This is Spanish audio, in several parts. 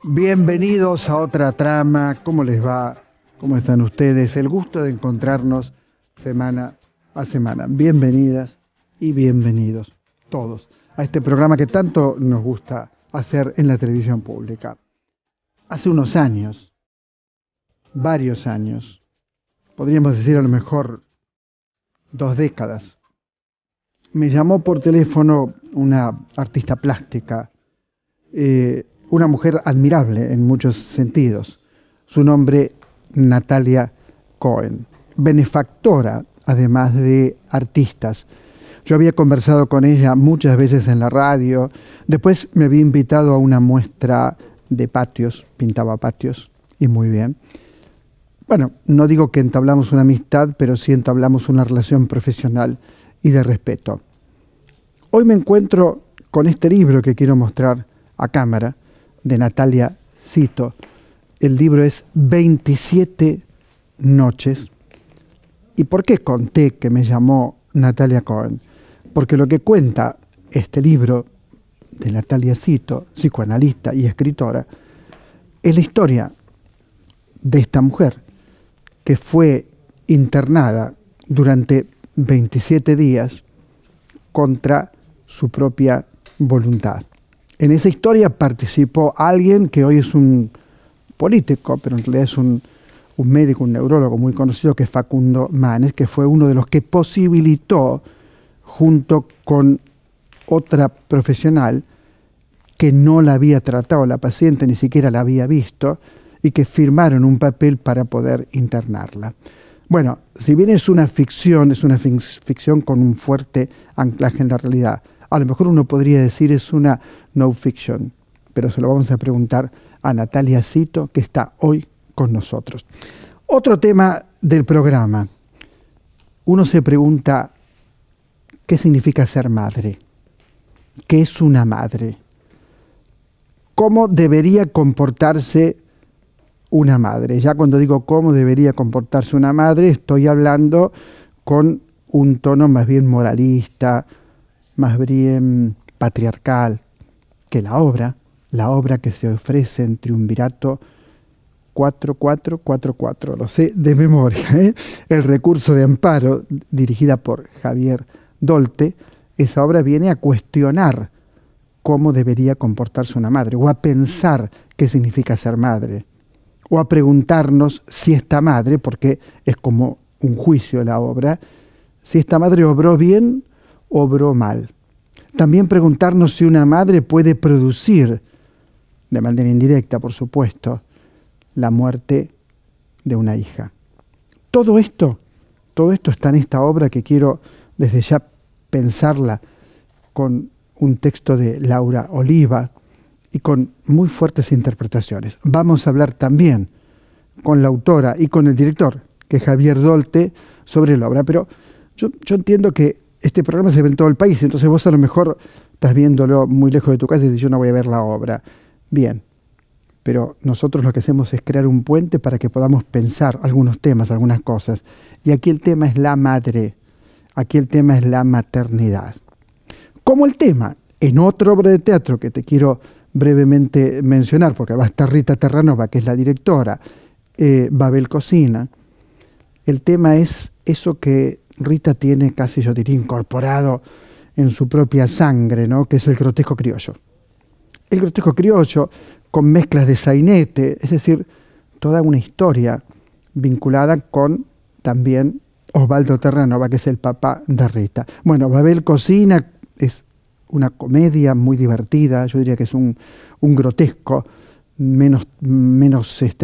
Bienvenidos a otra trama. ¿Cómo les va? ¿Cómo están ustedes? El gusto de encontrarnos semana a semana. Bienvenidas y bienvenidos todos a este programa que tanto nos gusta hacer en la televisión pública. Hace unos años, varios años, podríamos decir a lo mejor 2 décadas, me llamó por teléfono una artista plástica, una mujer admirable en muchos sentidos. Su nombre, Natalia Cohen, benefactora además de artistas. Yo había conversado con ella muchas veces en la radio, después me había invitado a una muestra de patios, pintaba patios, y muy bien. Bueno, no digo que entablamos una amistad, pero sí entablamos una relación profesional y de respeto. Hoy me encuentro con este libro que quiero mostrar a cámara, de Natalia Cito. El libro es 27 noches. ¿Y por qué conté que me llamó Natalia Cohen? Porque lo que cuenta este libro de Natalia Cito, psicoanalista y escritora, es la historia de esta mujer que fue internada durante 27 días contra su propia voluntad. En esa historia participó alguien que hoy es un político, pero en realidad es un médico, un neurólogo muy conocido, que es Facundo Manes, que fue uno de los que posibilitó, junto con otra profesional que no la había tratado la paciente, ni siquiera la había visto, y que firmaron un papel para poder internarla. Bueno, si bien es una ficción con un fuerte anclaje en la realidad. A lo mejor uno podría decir es una no fiction, pero se lo vamos a preguntar a Natalia Cito, que está hoy con nosotros. Otro tema del programa. Uno se pregunta, ¿qué significa ser madre? ¿Qué es una madre? ¿Cómo debería comportarse una madre? Ya cuando digo cómo debería comportarse una madre, estoy hablando con un tono más bien moralista, más bien patriarcal, que la obra que se ofrece en Triunvirato 4444, lo sé de memoria, el recurso de amparo, dirigida por Javier Dolte. Esa obra viene a cuestionar cómo debería comportarse una madre, o a pensar qué significa ser madre, o a preguntarnos si esta madre, porque es como un juicio la obra, si esta madre obró bien, obró mal. También preguntarnos si una madre puede producir, de manera indirecta, por supuesto, la muerte de una hija. Todo esto está en esta obra que quiero desde ya pensarla con un texto de Laura Oliva y con muy fuertes interpretaciones. Vamos a hablar también con la autora y con el director, que es Javier Dolte, sobre la obra. Pero yo entiendo que este programa se ve en todo el país, entonces vos a lo mejor estás viéndolo muy lejos de tu casa y dices, yo no voy a ver la obra. Bien, pero nosotros lo que hacemos es crear un puente para que podamos pensar algunos temas, algunas cosas. Y aquí el tema es la madre, aquí el tema es la maternidad. Como el tema en otra obra de teatro que te quiero brevemente mencionar, porque va a estar Rita Terranova, que es la directora, Babel Cocina. El tema es eso que Rita tiene casi, yo diría, incorporado en su propia sangre, ¿no? Que es el grotesco criollo. El grotesco criollo con mezclas de sainete, es decir, toda una historia vinculada con también Osvaldo Terranova, que es el papá de Rita. Bueno, Babel Cocina es una comedia muy divertida, yo diría que es un grotesco, menos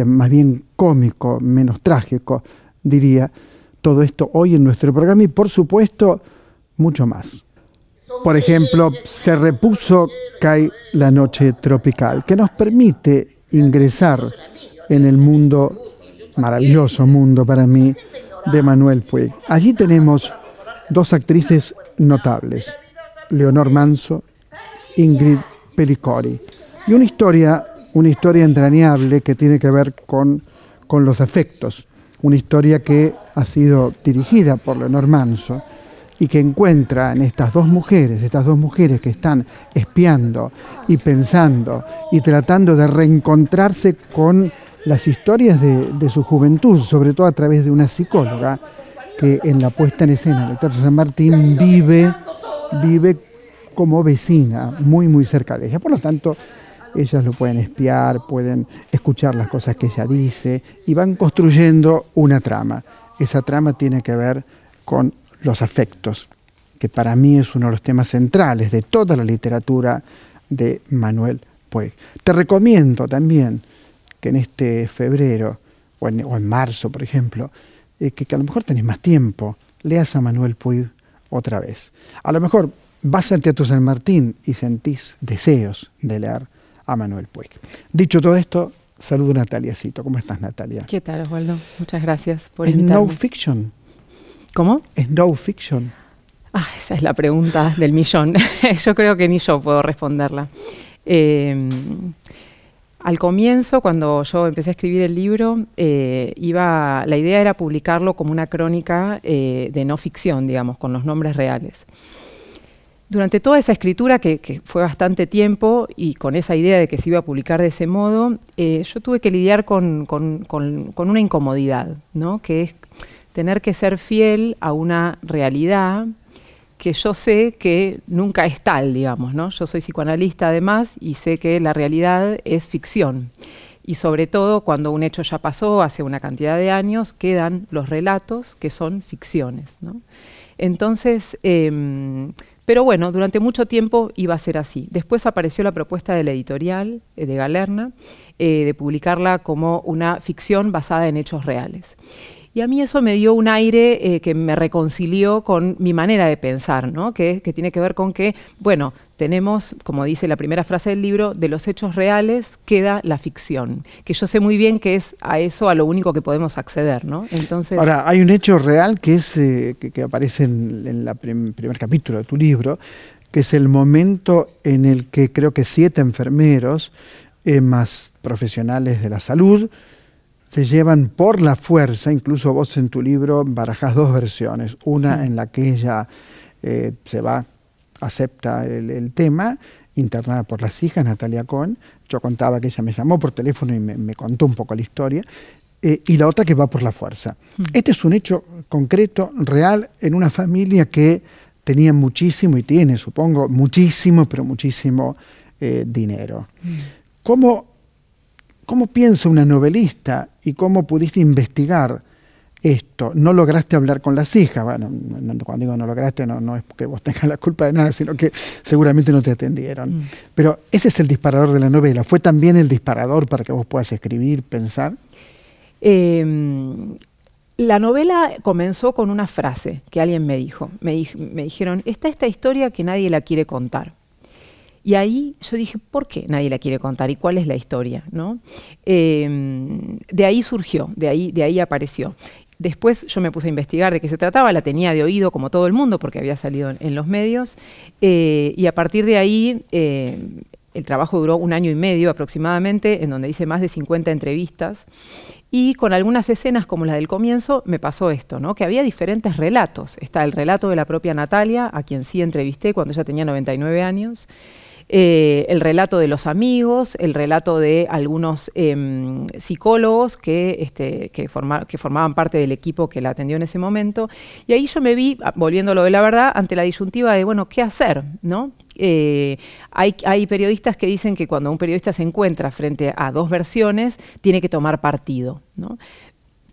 más bien cómico, menos trágico, diría. Todo esto hoy en nuestro programa y, por supuesto, mucho más. Por ejemplo, se repuso Cae la noche tropical, que nos permite ingresar en el mundo, maravilloso mundo para mí, de Manuel Puig. Allí tenemos 2 actrices notables, Leonor Manso, Ingrid Pelicori, y una historia entrañable que tiene que ver con los afectos. Una historia que ha sido dirigida por Leonor Manso y que encuentra en estas dos mujeres que están espiando y pensando y tratando de reencontrarse con las historias de su juventud, sobre todo a través de una psicóloga que en la puesta en escena del Teatro San Martín vive como vecina, muy muy cerca de ella. Por lo tanto, ellas lo pueden espiar, pueden escuchar las cosas que ella dice y van construyendo una trama. Esa trama tiene que ver con los afectos, que para mí es uno de los temas centrales de toda la literatura de Manuel Puig. Te recomiendo también que en este febrero o en marzo, por ejemplo, que a lo mejor tenés más tiempo, leas a Manuel Puig otra vez. A lo mejor vas al Teatro San Martín y sentís deseos de leer a Manuel Puig. Dicho todo esto, saludo a Natalia Cito. ¿Cómo estás, Natalia? ¿Qué tal, Osvaldo? Muchas gracias por ¿Es invitarme. no fiction? ¿Cómo? ¿Es no fiction? Esa es la pregunta del millón. Yo creo que ni yo puedo responderla. Al comienzo, cuando yo empecé a escribir el libro, la idea era publicarlo como una crónica de no ficción, digamos, con los nombres reales. Durante toda esa escritura, que fue bastante tiempo, y con esa idea de que se iba a publicar de ese modo, yo tuve que lidiar con una incomodidad, ¿no? Que es tener que ser fiel a una realidad que yo sé que nunca es tal, digamos, ¿no? Yo soy psicoanalista además y sé que la realidad es ficción. Y sobre todo cuando un hecho ya pasó hace una cantidad de años, quedan los relatos que son ficciones, ¿no? Entonces, pero bueno, durante mucho tiempo iba a ser así. Después apareció la propuesta de la editorial de Galerna de publicarla como una ficción basada en hechos reales. Y a mí eso me dio un aire que me reconcilió con mi manera de pensar, ¿no? Que tiene que ver con que, bueno, tenemos, como dice la primera frase del libro, de los hechos reales queda la ficción, que yo sé muy bien que es a lo único que podemos acceder, ¿no? Entonces, ahora, hay un hecho real que es que aparece en el primer capítulo de tu libro, que es el momento en el que creo que 7 enfermeros, más profesionales de la salud, se llevan por la fuerza. Incluso vos en tu libro barajás 2 versiones, una en la que ella acepta el tema, internada por las hijas, Natalia Cohen. Yo contaba que ella me llamó por teléfono y me contó un poco la historia, y la otra que va por la fuerza. Este es un hecho concreto, real, en una familia que tenía muchísimo, y tiene, supongo, muchísimo, pero muchísimo dinero. ¿Cómo piensa una novelista y cómo pudiste investigar esto? No lograste hablar con las hijas. Bueno, cuando digo no lograste, no es porque vos tengas la culpa de nada, sino que seguramente no te atendieron. Pero ese es el disparador de la novela. ¿Fue también el disparador para que vos puedas escribir, pensar? La novela comenzó con una frase que alguien me dijo. Me dijeron, está esta historia que nadie la quiere contar. Y ahí yo dije, ¿por qué nadie la quiere contar? ¿Y cuál es la historia? ¿No? De ahí surgió, de ahí apareció. Después yo me puse a investigar de qué se trataba, la tenía de oído como todo el mundo porque había salido en los medios, y a partir de ahí el trabajo duró 1 año y medio aproximadamente, en donde hice más de 50 entrevistas, y con algunas escenas como la del comienzo me pasó esto, ¿no? Que había diferentes relatos. Está el relato de la propia Natalia, a quien sí entrevisté cuando ella tenía 99 años, el relato de los amigos, el relato de algunos psicólogos que formaban parte del equipo que la atendió en ese momento. Y ahí yo me vi, volviéndolo de la verdad, ante la disyuntiva de, bueno, ¿qué hacer? ¿No? Hay periodistas que dicen que cuando un periodista se encuentra frente a 2 versiones, tiene que tomar partido, ¿no?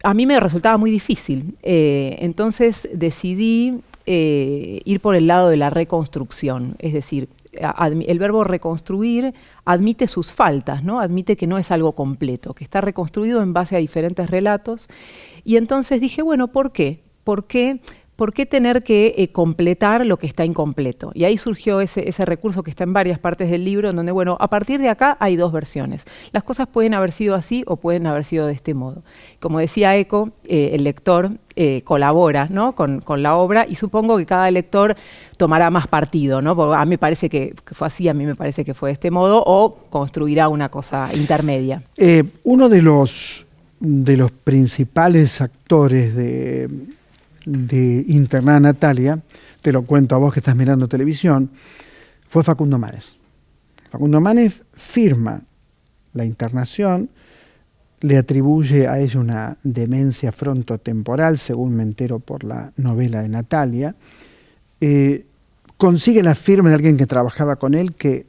A mí me resultaba muy difícil. Entonces decidí ir por el lado de la reconstrucción, es decir, el verbo reconstruir admite sus faltas, ¿no? Admite que no es algo completo, que está reconstruido en base a diferentes relatos. Y entonces dije, bueno, ¿por qué? ¿Por qué tener que completar lo que está incompleto? Y ahí surgió ese recurso que está en varias partes del libro, en donde, bueno, a partir de acá hay 2 versiones. Las cosas pueden haber sido así o pueden haber sido de este modo. Como decía Eco, el lector colabora, ¿no? con la obra, y supongo que cada lector tomará más partido, ¿no? Porque a mí me parece que fue así, a mí me parece que fue de este modo, o construirá una cosa intermedia. Uno de los principales actores de internar a Natalia, te lo cuento a vos que estás mirando televisión, fue Facundo Manes. Facundo Manes firma la internación, le atribuye a ella una demencia frontotemporal, según me entero por la novela de Natalia. Consigue la firma de alguien que trabajaba con él, que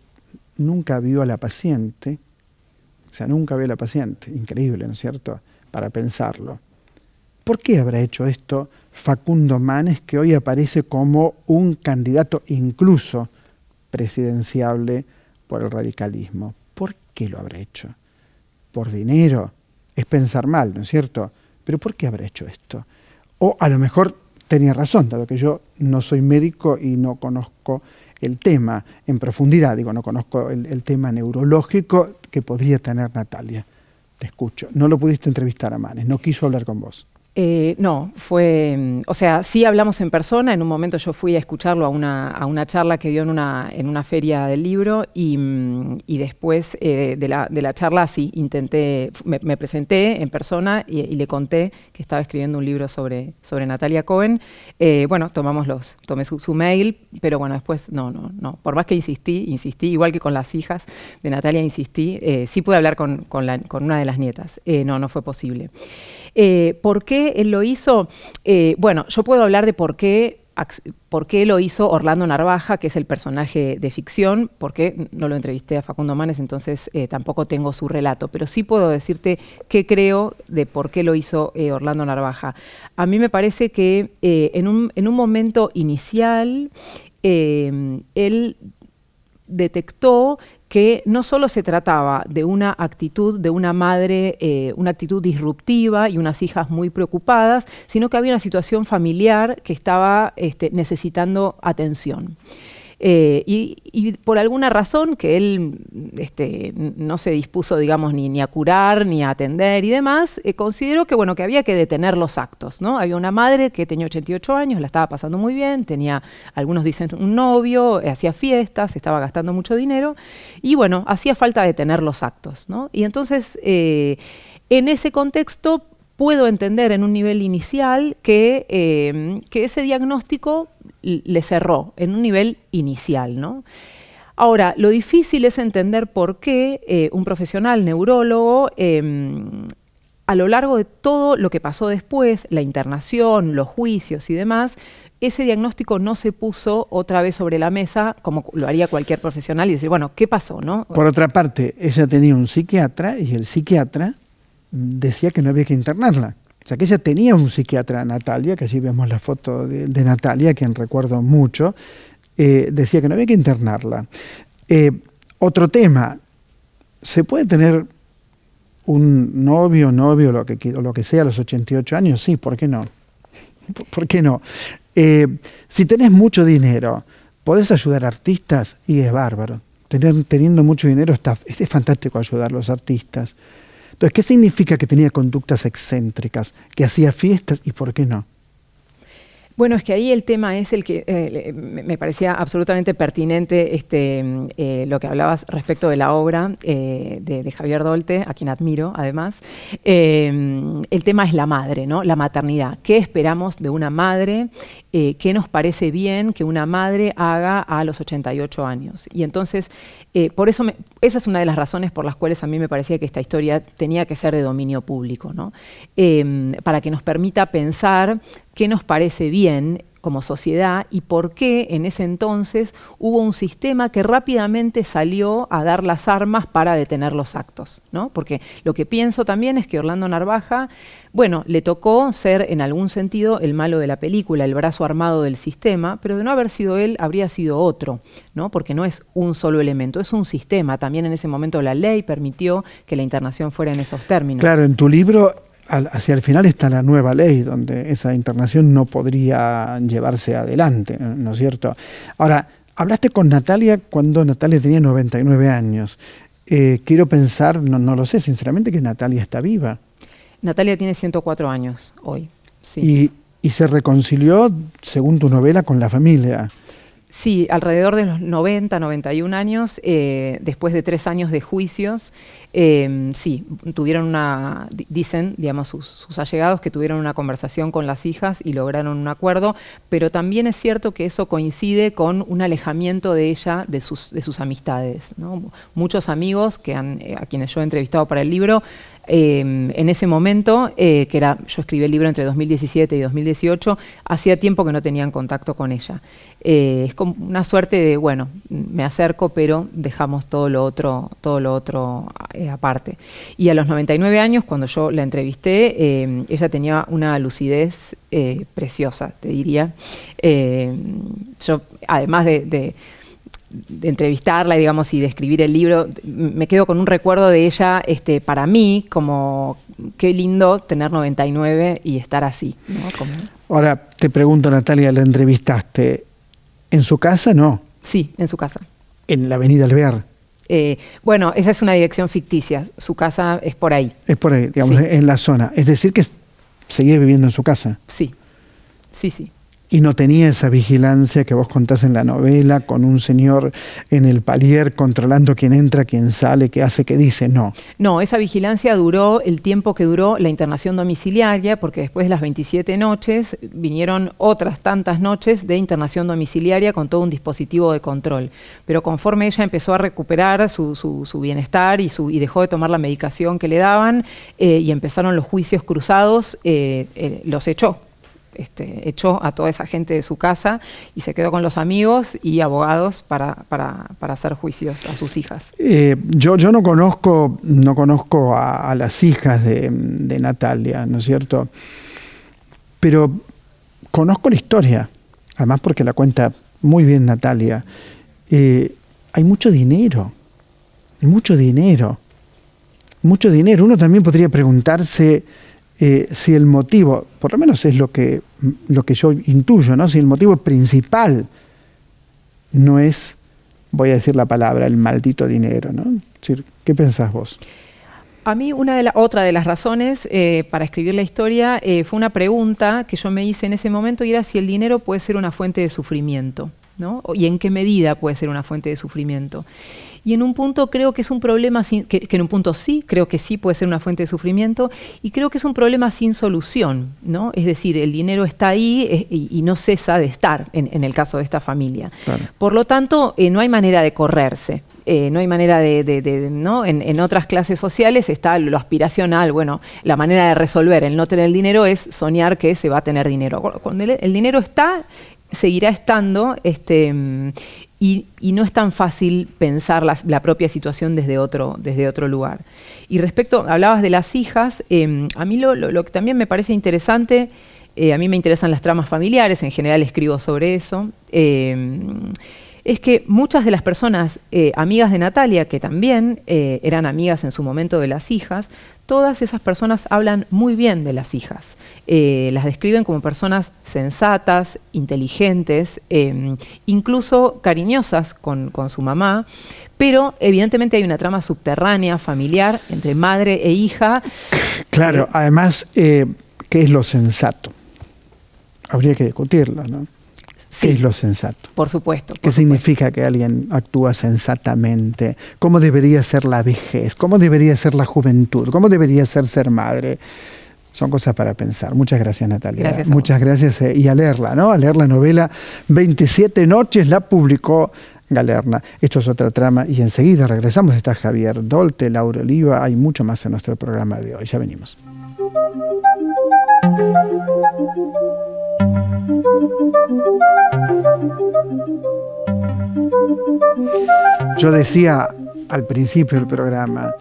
nunca vio a la paciente. O sea, nunca vio a la paciente. Increíble, ¿no es cierto?, para pensarlo. ¿Por qué habrá hecho esto Facundo Manes, que hoy aparece como un candidato incluso presidenciable por el radicalismo? ¿Por qué lo habrá hecho? ¿Por dinero? Es pensar mal, ¿no es cierto? Pero ¿por qué habrá hecho esto? O a lo mejor tenía razón, dado que yo no soy médico y no conozco el tema en profundidad, digo, no conozco el tema neurológico que podría tener Natalia. Te escucho. No lo pudiste entrevistar a Manes, no quiso hablar con vos. No, o sea, sí hablamos en persona. En un momento yo fui a escucharlo a una charla que dio en una feria del libro y después de la charla sí intenté, me presenté en persona y le conté que estaba escribiendo un libro sobre Natalia Cohen. Bueno, tomé su mail, pero bueno, después no. Por más que insistí, igual que con las hijas de Natalia insistí, sí pude hablar con una de las nietas. No fue posible. ¿Por qué él lo hizo? Bueno, yo puedo hablar de por qué lo hizo Orlando Narvaja, que es el personaje de ficción, porque no lo entrevisté a Facundo Manes, entonces tampoco tengo su relato, pero sí puedo decirte qué creo de por qué lo hizo Orlando Narvaja. A mí me parece que en un momento inicial él detectó que no solo se trataba de una actitud de una madre, una actitud disruptiva y unas hijas muy preocupadas, sino que había una situación familiar que estaba necesitando atención. Y por alguna razón que él no se dispuso, digamos, ni a curar, ni a atender y demás, consideró que, bueno, que había que detener los actos, ¿no? Había una madre que tenía 88 años, la estaba pasando muy bien, tenía, algunos dicen, un novio, hacía fiestas, estaba gastando mucho dinero, y bueno, hacía falta detener los actos, ¿no? Y entonces, en ese contexto, puedo entender en un nivel inicial que ese diagnóstico le cerró en un nivel inicial, ¿no? Ahora, lo difícil es entender por qué un profesional neurólogo, a lo largo de todo lo que pasó después, la internación, los juicios y demás, ese diagnóstico no se puso otra vez sobre la mesa como lo haría cualquier profesional y decir, bueno, ¿qué pasó, no? Por otra parte, ella tenía un psiquiatra y el psiquiatra decía que no había que internarla. O sea, que ella tenía un psiquiatra, Natalia, que allí vemos la foto de Natalia, a quien recuerdo mucho, decía que no había que internarla. Otro tema, ¿se puede tener un novio, lo que sea a los 88 años? Sí, ¿por qué no? ¿Por qué no? Si tenés mucho dinero, ¿podés ayudar a artistas? Y es bárbaro. Teniendo mucho dinero es fantástico ayudar a los artistas. Entonces, ¿qué significa que tenía conductas excéntricas? Que hacía fiestas y por qué no. Bueno, es que ahí el tema es el que me parecía absolutamente pertinente lo que hablabas respecto de la obra de Javier Dolte, a quien admiro además. El tema es la madre, ¿no? La maternidad. ¿Qué esperamos de una madre? ¿Qué nos parece bien que una madre haga a los 88 años? Y entonces, por eso esa es una de las razones por las cuales a mí me parecía que esta historia tenía que ser de dominio público, ¿no? Para que nos permita pensar qué nos parece bien como sociedad y por qué en ese entonces hubo un sistema que rápidamente salió a dar las armas para detener los actos, ¿no? Porque lo que pienso también es que Orlando Narvaja, bueno, le tocó ser en algún sentido el malo de la película, el brazo armado del sistema, pero de no haber sido él, habría sido otro, ¿no? Porque no es un solo elemento, es un sistema. También en ese momento la ley permitió que la internación fuera en esos términos. Claro, en tu libro hacia el final está la nueva ley, donde esa internación no podría llevarse adelante, ¿no es cierto? Ahora, hablaste con Natalia cuando Natalia tenía 99 años. Quiero pensar, no lo sé, sinceramente, que Natalia está viva. Natalia tiene 104 años hoy, sí. Y se reconcilió, según tu novela, con la familia. Sí, alrededor de los 90, 91 años, después de 3 años de juicios, sí, tuvieron dicen, digamos, sus allegados que tuvieron una conversación con las hijas y lograron un acuerdo, pero también es cierto que eso coincide con un alejamiento de ella de sus amistades, ¿no? Muchos amigos a quienes yo he entrevistado para el libro, en ese momento, yo escribí el libro entre 2017 y 2018, hacía tiempo que no tenían contacto con ella. Es como una suerte de, bueno, me acerco, pero dejamos todo lo otro aparte. Y a los 99 años, cuando yo la entrevisté, ella tenía una lucidez preciosa, te diría. Yo, además de entrevistarla, digamos, y de escribir el libro, me quedo con un recuerdo de ella, para mí, como qué lindo tener 99 y estar así, ¿no? Ahora, te pregunto, Natalia, ¿la entrevistaste en su casa? No. Sí, en su casa. ¿En la avenida Alvear? Bueno, esa es una dirección ficticia, su casa es por ahí. Es por ahí, digamos, sí. En la zona. Es decir, que seguía viviendo en su casa. Sí, sí, sí. Y no tenía esa vigilancia que vos contás en la novela, con un señor en el palier controlando quién entra, quién sale, qué hace, qué dice, no. No, esa vigilancia duró el tiempo que duró la internación domiciliaria, porque después de las 27 noches vinieron otras tantas noches de internación domiciliaria con todo un dispositivo de control. Pero conforme ella empezó a recuperar su bienestar y dejó de tomar la medicación que le daban, y empezaron los juicios cruzados, los echó. Echó a toda esa gente de su casa y se quedó con los amigos y abogados para hacer juicios a sus hijas. Yo no conozco a las hijas de Natalia, ¿no es cierto? Pero conozco la historia, además porque la cuenta muy bien Natalia. Hay mucho dinero, mucho dinero. Uno también podría preguntarse si el motivo, por lo menos es lo que yo intuyo, ¿no? Si el motivo principal no es, voy a decir la palabra, el maldito dinero, ¿no? Es decir, ¿qué pensás vos? A mí otra de las razones para escribir la historia fue una pregunta que yo me hice en ese momento y era si el dinero puede ser una fuente de sufrimiento, ¿no? Y en qué medida puede ser una fuente de sufrimiento. Y en un punto creo que es un problema, que en un punto sí, creo que sí puede ser una fuente de sufrimiento, y creo que es un problema sin solución, ¿no? Es decir, el dinero está ahí y no cesa de estar en el caso de esta familia. Claro. Por lo tanto, no hay manera de correrse. No hay manera ¿no? En otras clases sociales está lo aspiracional, bueno, la manera de resolver el no tener el dinero es soñar que se va a tener dinero. Cuando el dinero está, seguirá estando, y no es tan fácil pensar la propia situación desde otro lugar. Y respecto, hablabas de las hijas, a mí lo que también me parece interesante, a mí me interesan las tramas familiares, en general escribo sobre eso, es que muchas de las personas amigas de Natalia, que también eran amigas en su momento de las hijas, todas esas personas hablan muy bien de las hijas. Las describen como personas sensatas, inteligentes, incluso cariñosas con su mamá, pero evidentemente hay una trama subterránea, familiar, entre madre e hija. Claro, además, ¿qué es lo sensato? Habría que discutirlo, ¿no? ¿Qué es lo sensato? Por supuesto. ¿Qué significa que alguien actúa sensatamente? ¿Cómo debería ser la vejez? ¿Cómo debería ser la juventud? ¿Cómo debería ser madre? Son cosas para pensar. Muchas gracias, Natalia. Gracias. Muchas gracias. Y a leerla, ¿no? A leer la novela 27 noches, la publicó Galerna. Esto es otra trama y enseguida regresamos. Está Javier Dolte, Laura Oliva. Hay mucho más en nuestro programa de hoy. Ya venimos. Yo decía al principio del programa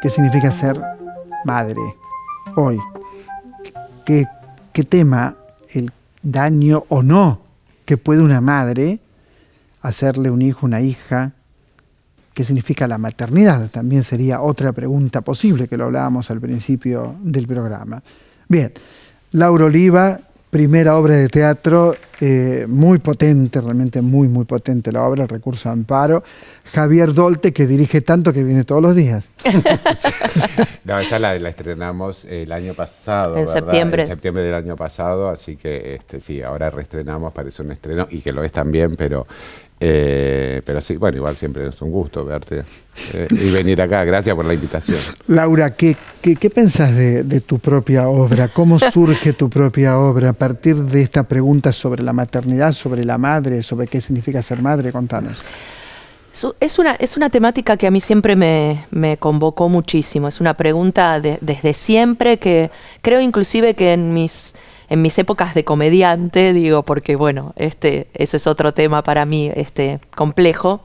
qué significa ser madre hoy. ¿Qué tema el daño o no que puede una madre hacerle un hijo, una hija? ¿Qué significa la maternidad? También sería otra pregunta posible, que lo hablábamos al principio del programa. Bien, Laura Oliva, primera obra de teatro, muy potente, realmente muy, muy potente la obra, El recurso de amparo. Javier Dolte, que dirige tanto que viene todos los días. No, esta la estrenamos el año pasado, en ¿verdad? septiembre. En septiembre del año pasado, así que sí, ahora reestrenamos, parece un estreno, y que lo es también, pero sí, bueno, igual siempre es un gusto verte y venir acá. Gracias por la invitación. Laura, ¿qué pensás de tu propia obra? ¿Cómo surge tu propia obra a partir de esta pregunta sobre la maternidad, sobre la madre, sobre qué significa ser madre? Contanos. Es una temática que a mí siempre me convocó muchísimo. Es una pregunta desde siempre, que creo inclusive que en mis épocas de comediante, digo, porque bueno, ese es otro tema para mí complejo.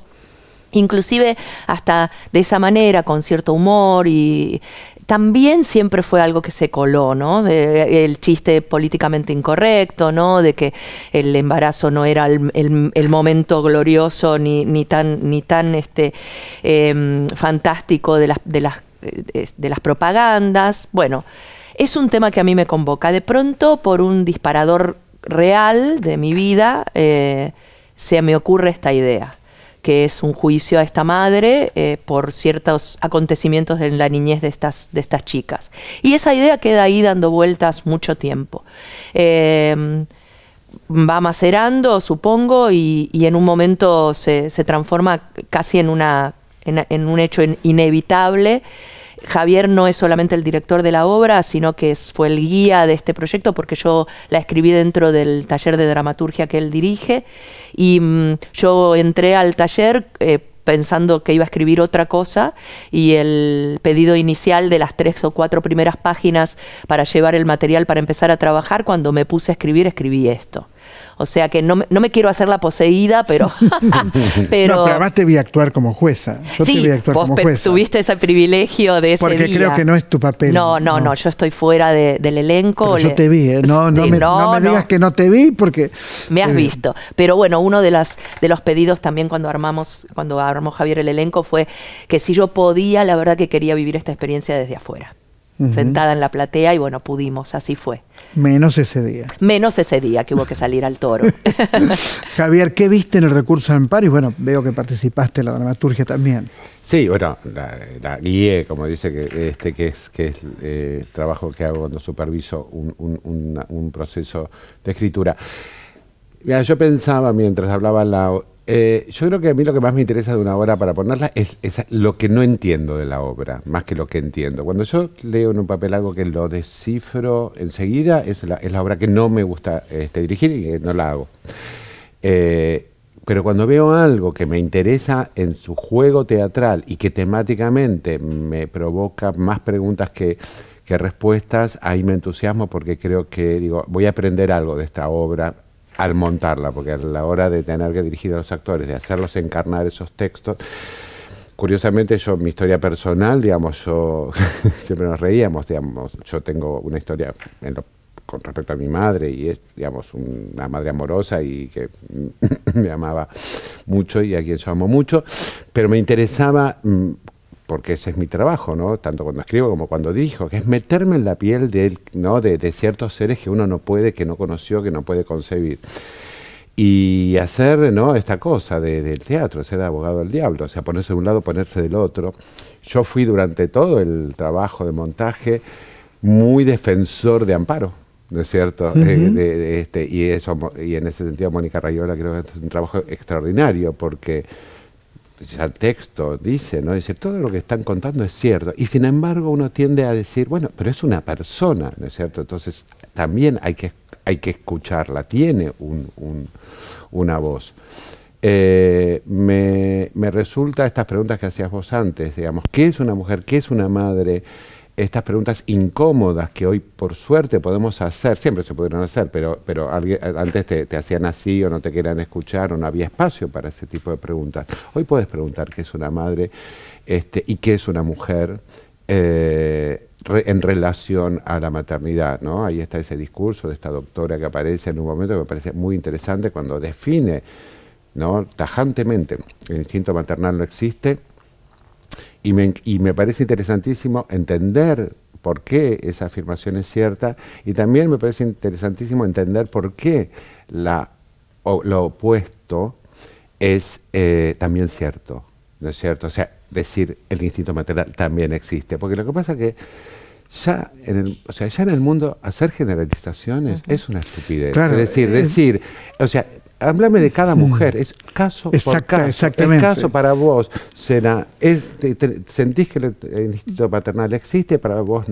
Inclusive hasta de esa manera, con cierto humor, y también siempre fue algo que se coló, ¿no? El chiste políticamente incorrecto, ¿no? De que el embarazo no era el momento glorioso ni tan fantástico de las propagandas. Bueno, es un tema que a mí me convoca. De pronto, por un disparador real de mi vida, se me ocurre esta idea, que es un juicio a esta madre por ciertos acontecimientos en la niñez de estas chicas. Y esa idea queda ahí dando vueltas mucho tiempo. Va macerando, supongo, y en un momento se transforma casi en un hecho inevitable. Javier no es solamente el director de la obra, sino que fue el guía de este proyecto, porque yo la escribí dentro del taller de dramaturgia que él dirige, y yo entré al taller pensando que iba a escribir otra cosa, y el pedido inicial de las 3 o 4 primeras páginas para llevar el material para empezar a trabajar, cuando me puse a escribir, escribí esto. O sea que no me quiero hacer la poseída, pero... No, pero además te vi actuar como jueza. Yo sí, te vi actuar como jueza. Tuviste ese privilegio de ese Porque día. creo que no es tu papel. No, yo estoy fuera del elenco. Pero yo te vi, no me digas que no te vi, porque... Me has visto. Pero bueno, uno de los pedidos también cuando armó Javier el elenco fue que si yo podía, la verdad que quería vivir esta experiencia desde afuera. Sentada en la platea, y bueno, pudimos, así fue. Menos ese día. Menos ese día que hubo que salir al toro. Javier, ¿qué viste en el recurso de amparo? Y bueno, veo que participaste en la dramaturgia también. Sí, bueno, la guié, como dice, que es el trabajo que hago cuando superviso un proceso de escritura. Mira, yo pensaba mientras hablaba yo creo que a mí lo que más me interesa de una obra para ponerla es lo que no entiendo de la obra, más que lo que entiendo. Cuando yo leo en un papel algo que lo descifro enseguida, es la obra que no me gusta dirigir y que no la hago. Pero cuando veo algo que me interesa en su juego teatral y que temáticamente me provoca más preguntas que respuestas, ahí me entusiasmo, porque creo que digo, voy a aprender algo de esta obra al montarla, porque a la hora de tener que dirigir a los actores, de hacerlos encarnar esos textos, curiosamente mi historia personal, digamos, yo siempre nos reíamos, digamos, yo tengo una historia con respecto a mi madre, y es, digamos, una madre amorosa y que me amaba mucho y a quien yo amo mucho, pero me interesaba, porque ese es mi trabajo, ¿no? Tanto cuando escribo como cuando dirijo, que es meterme en la piel de ciertos seres que uno no puede, que no conoció, que no puede concebir. Y hacer, ¿no?, esta cosa del teatro, ser abogado del diablo, o sea, ponerse de un lado, ponerse del otro. Yo fui durante todo el trabajo de montaje muy defensor de Amparo, ¿no es cierto? Y en ese sentido Mónica Raiola creo que es un trabajo extraordinario, porque ya el texto dice, ¿no? Dice, todo lo que están contando es cierto. Y sin embargo uno tiende a decir, bueno, pero es una persona, ¿no es cierto? Entonces también hay que escucharla, tiene una voz. Me resulta estas preguntas que hacías vos antes, digamos, ¿qué es una mujer? ¿Qué es una madre? Estas preguntas incómodas que hoy, por suerte, podemos hacer, siempre se pudieron hacer, pero antes te hacían así, o no te querían escuchar, o no había espacio para ese tipo de preguntas. Hoy puedes preguntar qué es una madre y qué es una mujer en relación a la maternidad, ¿no? Ahí está ese discurso de esta doctora que aparece en un momento que me parece muy interesante, cuando define, ¿no?, tajantemente, el instinto maternal no existe. Y me parece interesantísimo entender por qué esa afirmación es cierta, y también me parece interesantísimo entender por qué lo opuesto es también cierto, ¿no es cierto? O sea, decir el instinto maternal también existe, porque lo que pasa es que ya en el mundo hacer generalizaciones es una estupidez. Claro, es decir, o sea, háblame de cada mujer, es caso por caso. Exactamente. El caso para vos será, ¿sentís que el instinto maternal existe? Para vos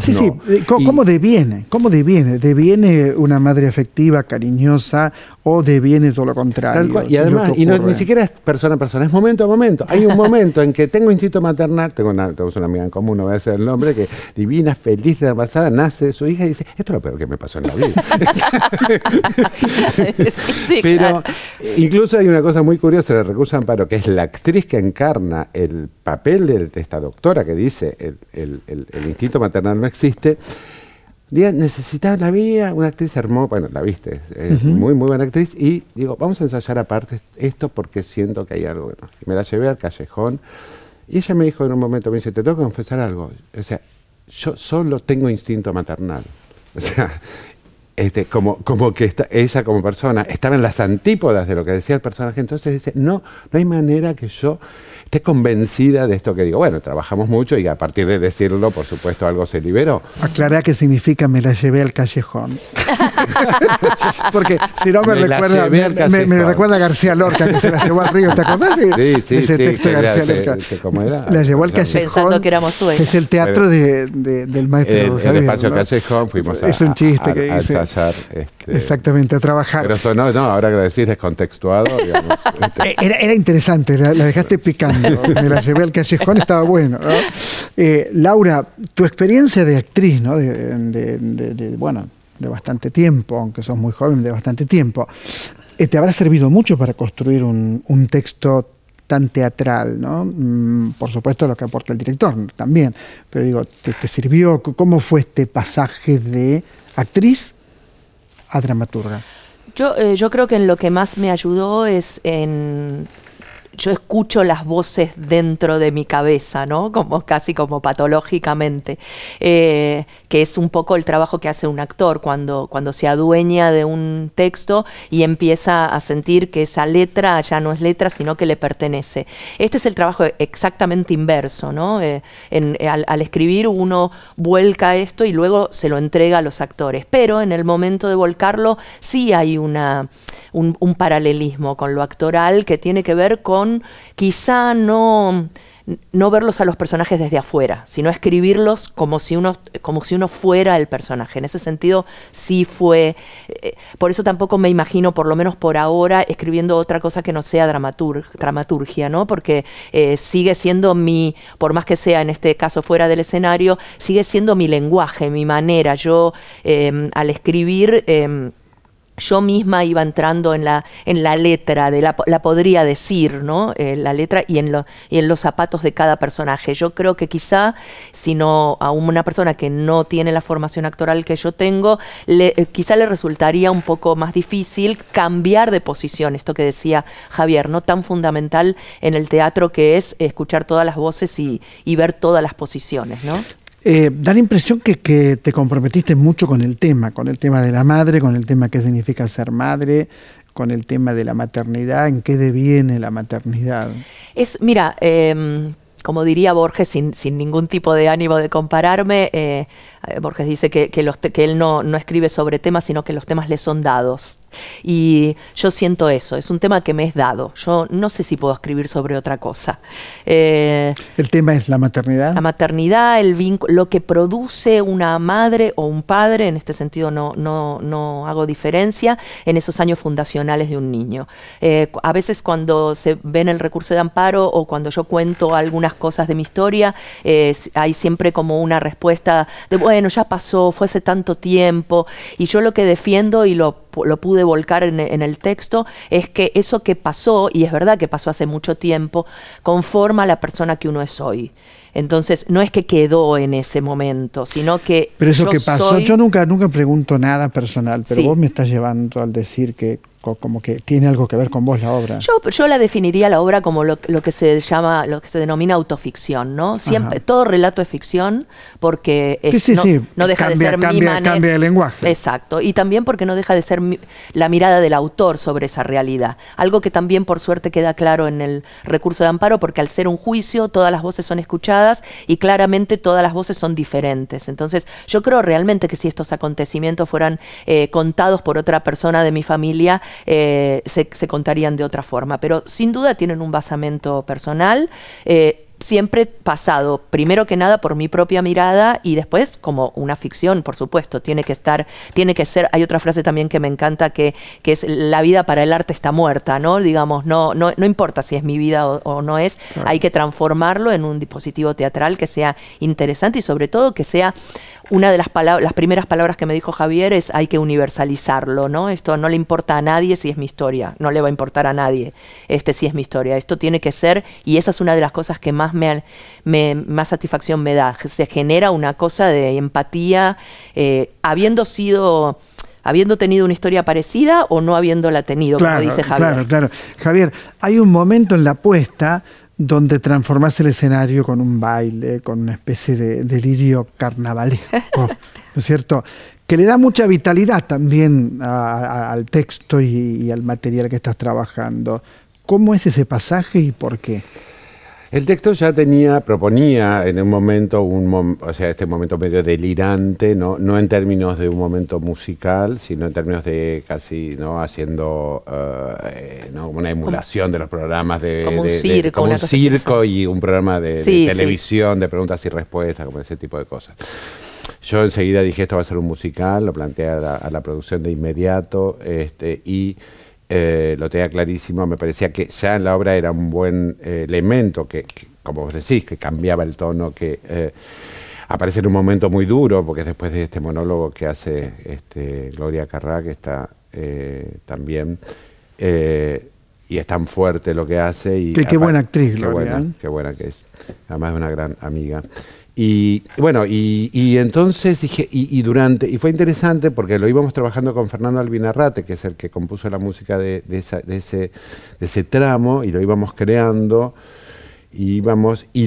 sí, no. Sí, ¿cómo deviene? ¿Cómo deviene? ¿Deviene una madre afectiva, cariñosa, o deviene todo lo contrario? Tal cual. Y además, ni siquiera es persona a persona, es momento a momento. Hay un momento en que tengo instinto maternal, tenemos una amiga en común, no voy a decir el nombre, que divina, feliz de embarazada, nace su hija y dice, esto es lo peor que me pasó en la vida. Sí, Pero claro. incluso hay una cosa muy curiosa de Recurso de Amparo, que es la actriz que encarna el papel de esta doctora que dice el instinto maternal no existe. Necesitaba la vida, una actriz hermosa, bueno, la viste, es muy buena actriz, y digo, vamos a ensayar aparte esto porque siento que hay algo bueno. Y me la llevé al callejón, y ella me dijo en un momento, me dice, te tengo que confesar algo, o sea, yo solo tengo instinto maternal. O sea, como que ella como persona estaba en las antípodas de lo que decía el personaje, entonces dice, no hay manera que yo esté convencida de esto que digo. Bueno, trabajamos mucho y a partir de decirlo, por supuesto, algo se liberó. Aclará qué significa me la llevé al callejón. Porque si no me recuerda a García Lorca, que se la llevó al río. ¿Te acordás de ese texto de García Lorca? ¿Cómo era? La llevó al callejón. Pensando que éramos sueños. Que es el teatro del maestro El despacho Callejón, fuimos es un chiste que dice. Ensayar. Exactamente, a trabajar. Pero sonó, ahora que lo decís descontextuado, digamos. Era interesante, la dejaste picando. Me la llevé al callejón, estaba bueno, ¿no? Laura, tu experiencia de actriz, ¿no? Bueno, de bastante tiempo, aunque sos muy joven, de bastante tiempo, te habrá servido mucho para construir un texto tan teatral, ¿no? Por supuesto lo que aporta el director también, pero digo, ¿te sirvió? ¿Cómo fue este pasaje de actriz a dramaturga? Yo creo que en lo que más me ayudó es yo escucho las voces dentro de mi cabeza, ¿no? Casi como patológicamente, que es un poco el trabajo que hace un actor cuando se adueña de un texto y empieza a sentir que esa letra ya no es letra, sino que le pertenece. Este es el trabajo exactamente inverso, ¿no? Al escribir uno vuelca esto y luego se lo entrega a los actores, pero en el momento de volcarlo sí hay un paralelismo con lo actoral que tiene que ver con quizá no verlos a los personajes desde afuera, sino escribirlos como si uno fuera el personaje. En ese sentido sí fue, por eso tampoco me imagino, por lo menos por ahora, escribiendo otra cosa que no sea dramaturgia, ¿no? Porque sigue siendo por más que sea en este caso fuera del escenario, sigue siendo mi lenguaje, mi manera. Yo al escribir yo misma iba entrando en la letra, la podría decir, ¿no? La letra y en los zapatos de cada personaje. Yo creo que quizá, si no a una persona que no tiene la formación actoral que yo tengo, quizá le resultaría un poco más difícil cambiar de posición, esto que decía Javier, ¿no? Tan fundamental en el teatro que es escuchar todas las voces y ver todas las posiciones, ¿no? Da la impresión que te comprometiste mucho con el tema de la madre, con el tema qué significa ser madre, con el tema de la maternidad, en qué deviene la maternidad. Mira, como diría Borges, sin ningún tipo de ánimo de compararme, Borges dice que él no escribe sobre temas, sino que los temas le son dados. Y yo siento eso, es un tema que me es dado. Yo no sé si puedo escribir sobre otra cosa. ¿El tema es la maternidad? La maternidad, el vínculo, lo que produce una madre o un padre, en este sentido no hago diferencia, en esos años fundacionales de un niño. A veces cuando se ve en el recurso de amparo o cuando yo cuento algunas cosas de mi historia, hay siempre como una respuesta de, bueno, ya pasó, fue hace tanto tiempo, y yo lo que defiendo y lo pude volcar en el texto, es que eso que pasó, y es verdad que pasó hace mucho tiempo, conforma la persona que uno es hoy. Entonces, no es que quedó en ese momento, sino que Pero eso que pasó, yo nunca pregunto nada personal, pero Sí. vos me estás llevando al decir que como que tiene algo que ver con vos la obra. Yo la definiría la obra como lo que se llama, lo que se denomina autoficción, ¿no? Siempre, Ajá. todo relato es ficción porque es, Sí, sí, no deja de ser mi manera. Cambia de lenguaje. Exacto, y también porque no deja de ser la mirada del autor sobre esa realidad. Algo que también por suerte queda claro en el recurso de amparo, porque al ser un juicio todas las voces son escuchadas y claramente todas las voces son diferentes. Entonces yo creo realmente que si estos acontecimientos fueran contados por otra persona de mi familia, se contarían de otra forma, pero sin duda tienen un basamento personal, siempre pasado, primero que nada por mi propia mirada y después como una ficción, por supuesto, tiene que ser, hay otra frase también que me encanta que es la vida para el arte está muerta, ¿no? Digamos, no importa si es mi vida o no es, claro. Hay que transformarlo en un dispositivo teatral que sea interesante y sobre todo que sea una de las primeras palabras que me dijo Javier es hay que universalizarlo, ¿no? Esto no le importa a nadie si es mi historia, no le va a importar a nadie si es mi historia. Esto tiene que ser, y esa es una de las cosas que más más satisfacción me da. Se genera una cosa de empatía, habiendo tenido una historia parecida o no habiéndola tenido, claro, como dice Javier. Claro. Javier, hay un momento en la puesta donde transformás el escenario con un baile, con una especie de delirio carnavalesco, ¿no es cierto? Que le da mucha vitalidad también al texto y al material que estás trabajando. ¿Cómo es ese pasaje y por qué? El texto ya proponía en un momento, este momento medio delirante, no en términos de un momento musical, sino en términos de casi, ¿no? Haciendo una emulación de los programas como un circo y un programa de televisión, de preguntas y respuestas, como ese tipo de cosas. Yo enseguida dije, esto va a ser un musical, lo planteé a la producción de inmediato, y lo tenía clarísimo. Me parecía que ya en la obra era un buen elemento que, como vos decís, que cambiaba el tono, que aparece en un momento muy duro, porque es después de este monólogo que hace Gloria Carrá, que está también, y es tan fuerte lo que hace. Y qué buena actriz, Gloria. Qué buena que es, además de una gran amiga. Y bueno, y entonces dije, y fue interesante porque lo íbamos trabajando con Fernando Albinarrate, que es el que compuso la música de ese tramo, y lo íbamos creando, y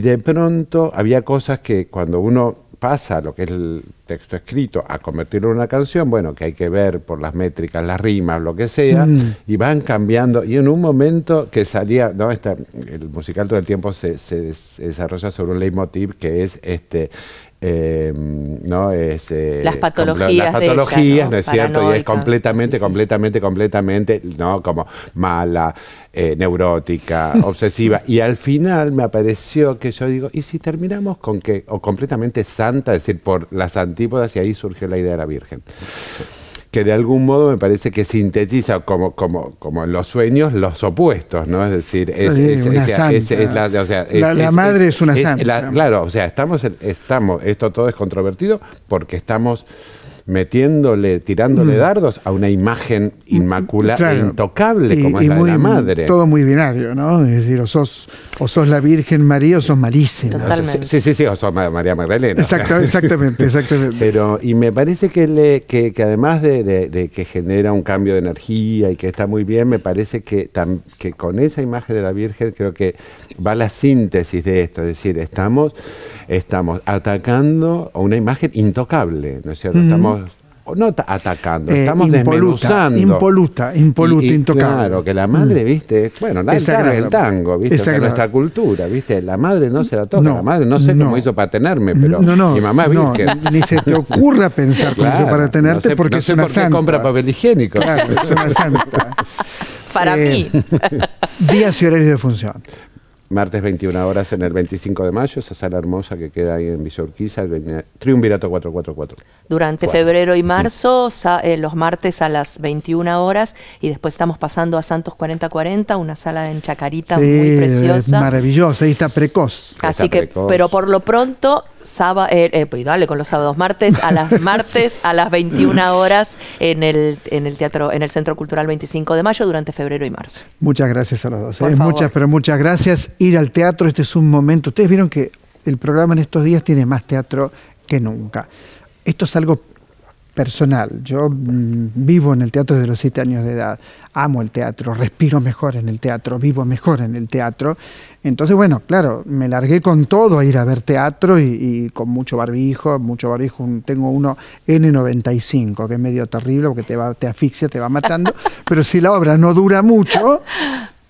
de pronto había cosas que cuando uno pasa lo que es el texto escrito a convertirlo en una canción, bueno, que hay que ver por las métricas, las rimas, lo que sea, y van cambiando, y en un momento que salía, ¿no? El musical todo el tiempo se desarrolla sobre un leitmotiv que es ¿no? Las patologías, ella, ¿no es cierto? Paranoica. Y es completamente, ¿no? Como mala, neurótica, obsesiva. Y al final me apareció que yo digo, ¿y si terminamos con que, o completamente santa, es decir, por las antípodas, y ahí surgió la idea de la Virgen? Que de algún modo me parece que sintetiza como en los sueños los opuestos, ¿no? Es decir, la madre es una santa. Claro, o sea, esto todo es controvertido porque estamos tirándole dardos a una imagen inmaculada e intocable como es la de la madre. Todo muy binario, ¿no? Es decir, o sos la Virgen María o sos malísima. Totalmente. Sí, o sos María Magdalena. Exactamente. Pero, y me parece que además de que genera un cambio de energía y que está muy bien, me parece que con esa imagen de la Virgen creo que va la síntesis de esto, es decir, estamos atacando a una imagen intocable, ¿no es cierto? Estamos atacando, estamos desmenuzando. Impoluta, intocable. Claro, que la madre, ¿viste? Bueno, es el tango, ¿viste? O sea, nuestra cultura, ¿viste? La madre no se la toca, la madre no sé cómo hizo para tenerme, pero mi mamá es virgen. Ni se te ocurra pensar cómo hizo para tenerte porque es una santa. Compra papel higiénico. Claro, es una santa. Para mí. Días y horarios de función. Martes 21 horas en el 25 de mayo, esa sala hermosa que queda ahí en Villa Urquiza, el Triunvirato 444. Durante febrero y marzo, los martes a las 21 horas, y después estamos pasando a Santos 4040, una sala en Chacarita muy preciosa. Maravillosa, ahí está Precoz. Así que, pero por lo pronto, pues dale con los sábados, martes a las 21 horas en el teatro, en el Centro Cultural 25 de mayo durante febrero y marzo. Muchas gracias a los dos. Por favor. Muchas gracias. Ir al teatro, este es un momento. Ustedes vieron que el programa en estos días tiene más teatro que nunca. Esto es algo personal. Yo vivo en el teatro desde los 7 años de edad. Amo el teatro, respiro mejor en el teatro, vivo mejor en el teatro. Entonces, bueno, claro, me largué con todo a ir a ver teatro y con mucho barbijo. Tengo uno N95, que es medio terrible porque te asfixia, te va matando. Pero si la obra no dura mucho,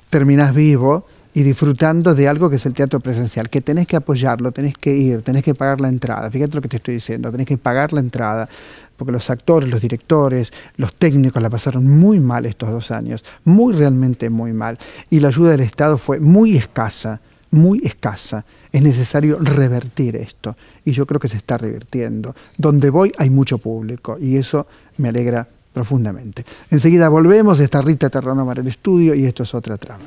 terminás vivo y disfrutando de algo que es el teatro presencial, que tenés que apoyarlo, tenés que ir, tenés que pagar la entrada. Fíjate lo que te estoy diciendo, tenés que pagar la entrada, porque los actores, los directores, los técnicos la pasaron muy mal estos 2 años, realmente muy mal. Y la ayuda del Estado fue muy escasa, muy escasa. Es necesario revertir esto, y yo creo que se está revirtiendo. Donde voy hay mucho público, y eso me alegra profundamente. Enseguida volvemos, está Rita Terranova en el estudio, y esto es Otra Trama.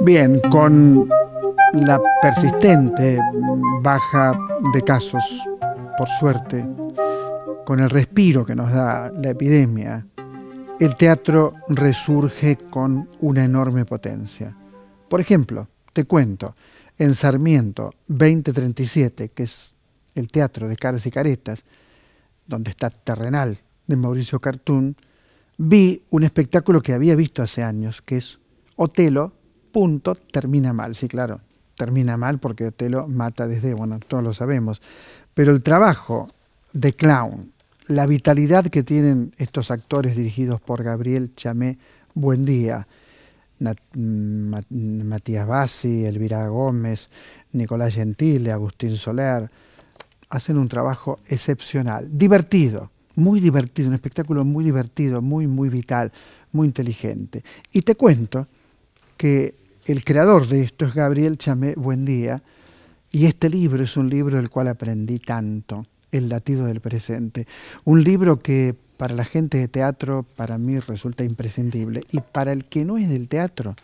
Bien, con la persistente baja de casos, por suerte, con el respiro que nos da la epidemia, el teatro resurge con una enorme potencia. Por ejemplo, te cuento, en Sarmiento 2037, que es el teatro de Caras y Caretas, donde está Terrenal, de Mauricio Cartún, vi un espectáculo que había visto hace años, que es Otelo, termina mal. Sí, claro, termina mal porque Otelo mata desde, bueno, todos lo sabemos. Pero el trabajo de clown, la vitalidad que tienen estos actores dirigidos por Gabriel Chamé Buendía, Matías Bassi, Elvira Gómez, Nicolás Gentile, Agustín Soler, hacen un trabajo excepcional, divertido, muy divertido, un espectáculo muy divertido, muy vital, muy inteligente. Y te cuento que el creador de esto es Gabriel Chamé Buendía, y este libro es un libro del cual aprendí tanto, El latido del presente. Un libro que para la gente de teatro, para mí resulta imprescindible. Y para el que no es del teatro,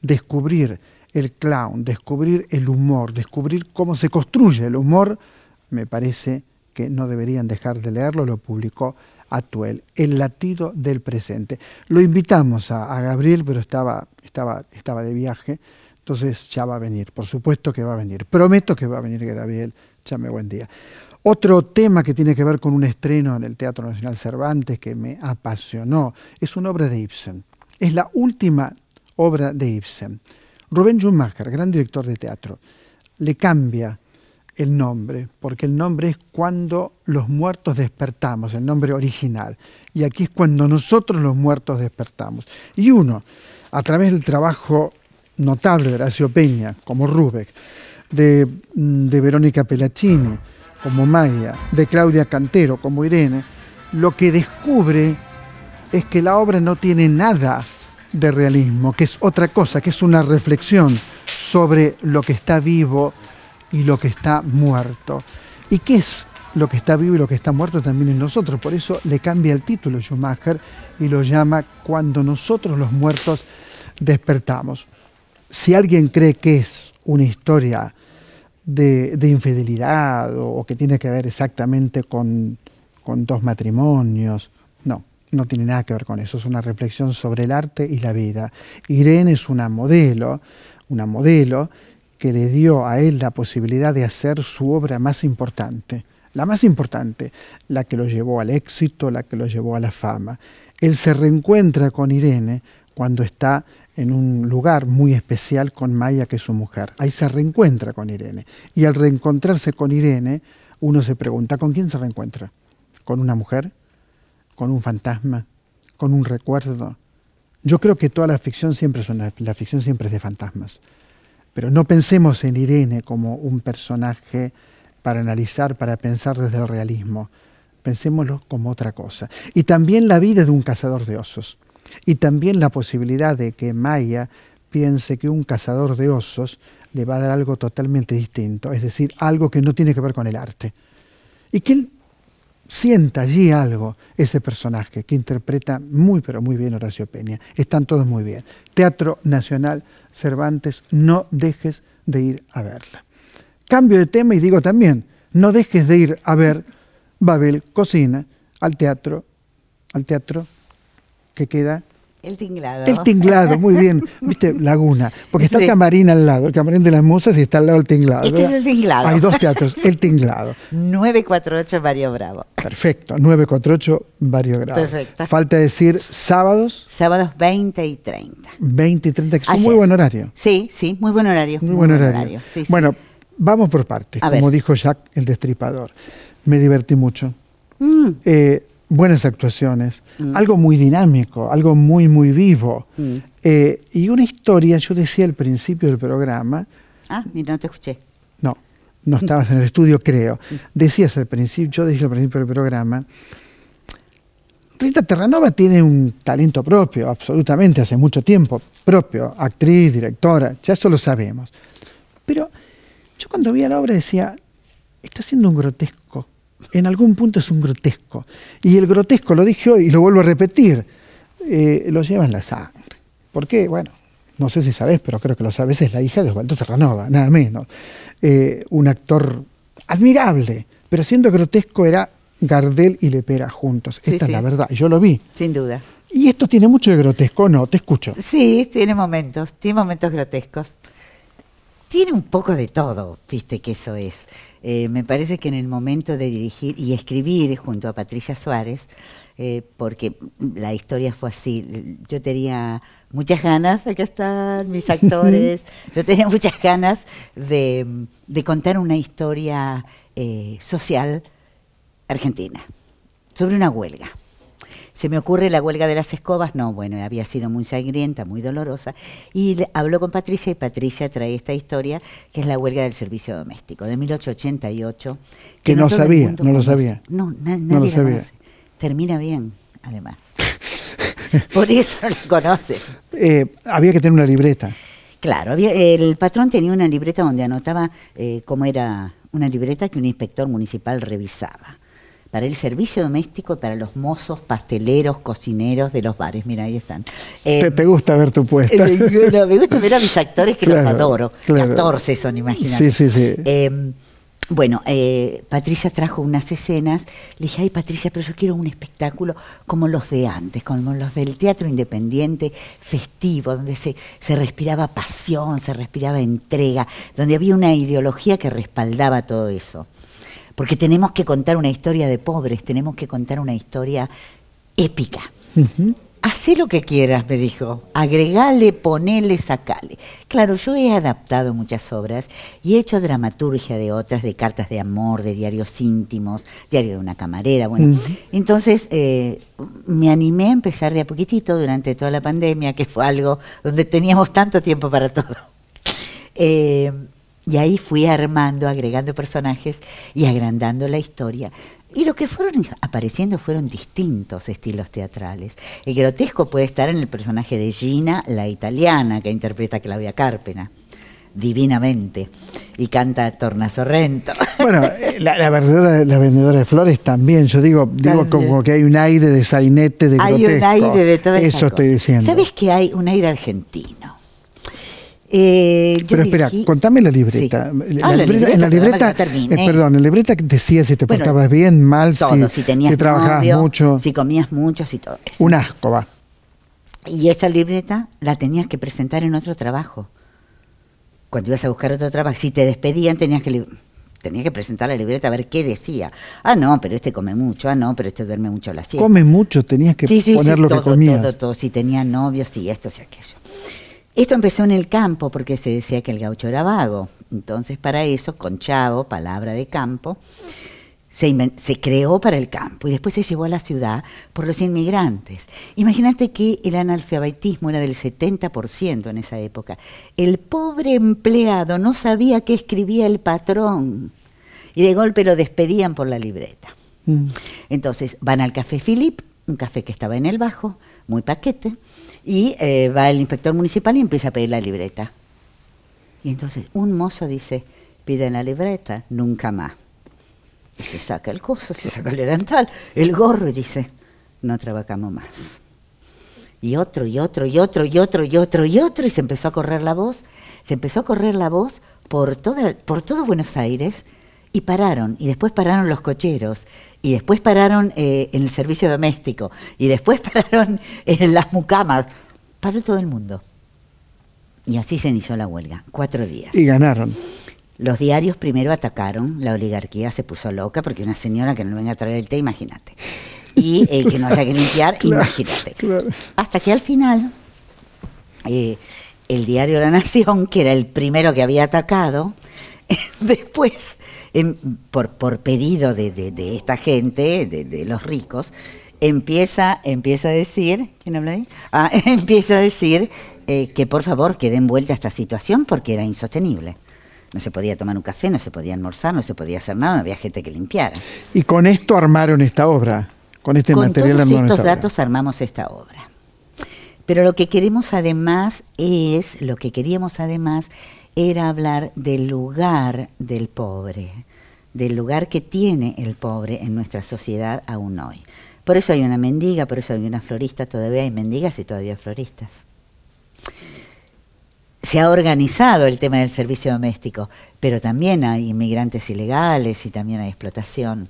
descubrir el clown, descubrir el humor, descubrir cómo se construye el humor, me parece que no deberían dejar de leerlo. Lo publicó Atuel, El latido del presente. Lo invitamos a Gabriel, pero estaba de viaje, entonces ya va a venir, por supuesto que va a venir. Prometo que va a venir Gabriel Chamé Buendía. Otro tema que tiene que ver con un estreno en el Teatro Nacional Cervantes que me apasionó es una obra de Ibsen. Es la última obra de Ibsen. Rubén Schumacher, gran director de teatro, le cambia el nombre, porque el nombre es Cuando los muertos despertamos, el nombre original. Y aquí es Cuando nosotros los muertos despertamos. Y uno, a través del trabajo notable de Horacio Peña, como Rubek, de Verónica Pelaccini, como Maya, de Claudia Cantero, como Irene, lo que descubre es que la obra no tiene nada de realismo, que es otra cosa, que es una reflexión sobre lo que está vivo y lo que está muerto. ¿Y qué es lo que está vivo y lo que está muerto también en nosotros? Por eso le cambia el título Schumacher y lo llama Cuando nosotros los muertos despertamos. Si alguien cree que es una historia de infidelidad o que tiene que ver exactamente con 2 matrimonios, no tiene nada que ver con eso. Es una reflexión sobre el arte y la vida. Irene es una modelo que le dio a él la posibilidad de hacer su obra más importante, la más importante, la que lo llevó al éxito, la que lo llevó a la fama. Él se reencuentra con Irene cuando está en un lugar muy especial con Maya, que es su mujer. Ahí se reencuentra con Irene. Y al reencontrarse con Irene, uno se pregunta, ¿con quién se reencuentra? ¿Con una mujer? ¿Con un fantasma? ¿Con un recuerdo? Yo creo que toda la ficción siempre es de fantasmas. Pero no pensemos en Irene como un personaje para analizar, para pensar desde el realismo. Pensémoslo como otra cosa. Y también la vida de un cazador de osos. Y también la posibilidad de que Maya piense que un cazador de osos le va a dar algo totalmente distinto, es decir, algo que no tiene que ver con el arte. Y que él sienta allí algo, ese personaje que interpreta muy pero muy bien Horacio Peña. Están todos muy bien. Teatro Nacional Cervantes, no dejes de ir a verla. Cambio de tema y digo también, no dejes de ir a ver Babel Cocina al teatro que queda El Tinglado. El Tinglado, muy bien. ¿Viste? Laguna. Porque está el Sí. camarín al lado, el camarín de las musas y está al lado el Tinglado. Este es ¿verdad? el Tinglado. Hay dos teatros, el Tinglado. 948 Barrio Bravo. Perfecto, 948 Barrio Bravo. Perfecto. Falta decir sábados, Sábados 20 y 30. 20 y 30, que es un Ayer. muy buen horario. Sí, sí, muy buen horario. Muy buen horario. Sí, sí. Bueno, vamos por partes, A como ver. dijo Jack el Destripador. Me divertí mucho. Mm, Buenas actuaciones, algo muy dinámico, algo muy, muy vivo. mm. Y una historia, yo decía al principio del programa, Ah, mira, no te escuché. no estabas en el estudio, creo. Decías al principio, yo decía al principio del programa, Rita Terranova tiene un talento propio, absolutamente, hace mucho tiempo, propio, actriz, directora, ya eso lo sabemos. Pero yo cuando vi la obra decía, está haciendo un grotesco. En algún punto es un grotesco. Y el grotesco, lo dije hoy y lo vuelvo a repetir, lo lleva en la sangre. ¿Por qué? Bueno, no sé si sabés, pero creo que lo sabés, es la hija de Osvaldo Terranova, nada menos. Un actor admirable, pero siendo grotesco era Gardel y Lepera juntos. Sí, Esta sí. es la verdad, yo lo vi. Sin duda. Y esto tiene mucho de grotesco, ¿no? Te escucho. Sí, tiene momentos grotescos. Tiene un poco de todo, viste que eso es. Me parece que en el momento de dirigir y escribir junto a Patricia Suárez, porque la historia fue así, yo tenía muchas ganas, acá están mis actores, yo tenía muchas ganas de contar una historia social argentina, sobre una huelga. Se me ocurre la huelga de las escobas, no, bueno, había sido muy sangrienta, muy dolorosa, y habló con Patricia y Patricia trae esta historia, que es la huelga del servicio doméstico, de 1888. Que no todo el sabía, mundo no lo conoce. sabía. No, nadie No lo la sabía. conoce. Termina bien, además. Por eso no la conoce. Había que tener una libreta. Claro, el patrón tenía una libreta donde anotaba cómo era una libreta que un inspector municipal revisaba. Para el servicio doméstico y para los mozos, pasteleros, cocineros de los bares. Mira, ahí están. Te gusta ver tu puesta. Me gusta ver a mis actores que los Claro, adoro. claro. 14 son, imagínate. Sí. Bueno, Patricia trajo unas escenas. Le dije, ay, Patricia, pero yo quiero un espectáculo como los de antes, como los del teatro independiente, festivo, donde se respiraba pasión, se respiraba entrega, donde había una ideología que respaldaba todo eso. Porque tenemos que contar una historia de pobres, tenemos que contar una historia épica. Hacé lo que quieras, me dijo. Agregale, ponele, sacale. Claro, yo he adaptado muchas obras y he hecho dramaturgia de otras, de cartas de amor, de diarios íntimos, diario de una camarera. Bueno, entonces me animé a empezar de a poquitito durante toda la pandemia, que fue algo donde teníamos tanto tiempo para todo. Y ahí fui armando, agregando personajes y agrandando la historia. Y lo que fueron apareciendo fueron distintos estilos teatrales. El grotesco puede estar en el personaje de Gina, la italiana, que interpreta a Claudia Carpena, divinamente, y canta Tornasorrento. Bueno, la vendedora de flores también, yo digo También. como que hay un aire de sainete, de Hay grotesco. un aire de toda esa Eso estoy cosa. diciendo. ¿Sabes que hay un aire argentino? Yo Pero espera, dirigí- contame la libreta. Sí. En la libreta, perdón, en la libreta decía si te Bueno, portabas bien, mal, todo, si tenías si trabajabas novio, mucho. si comías mucho, si todo eso. Un asco, va. Y esa libreta la tenías que presentar en otro trabajo. Cuando ibas a buscar otro trabajo, si te despedían tenías que presentar la libreta a ver qué decía. Ah, no, pero este come mucho. Ah, no, pero este duerme mucho a la siesta. Come mucho, tenías que poner lo que comías. Todo, si tenía novios, si esto, si aquello. Esto empezó en el campo porque se decía que el gaucho era vago. Entonces, para eso, con chavo, palabra de campo, se creó para el campo y después se llevó a la ciudad por los inmigrantes. Imagínate que el analfabetismo era del 70% en esa época. El pobre empleado no sabía qué escribía el patrón y de golpe lo despedían por la libreta. Entonces van al Café Philip, un café que estaba en el Bajo, muy paquete, y va el inspector municipal y empieza a pedir la libreta. Y entonces un mozo dice, piden la libreta, nunca más. Y se saca el coso, se saca el delantal, el gorro y dice, no trabajamos más. Y otro, y otro, y otro, y otro, y otro, y otro, y se empezó a correr la voz. Se empezó a correr la voz por todo Buenos Aires Y pararon, y después pararon los cocheros, y después pararon en el servicio doméstico, y después pararon en las mucamas. Paró todo el mundo. Y así se inició la huelga, 4 días. Y ganaron. Los diarios primero atacaron, la oligarquía se puso loca porque una señora que no venga a traer el té, imagínate. Y que no haya que limpiar, Claro, imagínate. claro. Hasta que al final, el diario La Nación, que era el primero que había atacado, después, por pedido de esta gente, de los ricos, empieza a decir, ¿quién habla ahí? Empieza a decir que por favor que den vuelta a esta situación porque era insostenible. No se podía tomar un café, no se podía almorzar, no se podía hacer nada, no había gente que limpiara. Y con esto armaron esta obra, con este Con material todos armaron estos esta obra. datos armamos esta obra. Pero lo que queríamos además era hablar del lugar del pobre, del lugar que tiene el pobre en nuestra sociedad aún hoy. Por eso hay una mendiga, por eso hay una florista, todavía hay mendigas y todavía hay floristas. Se ha organizado el tema del servicio doméstico, pero también hay inmigrantes ilegales y también hay explotación.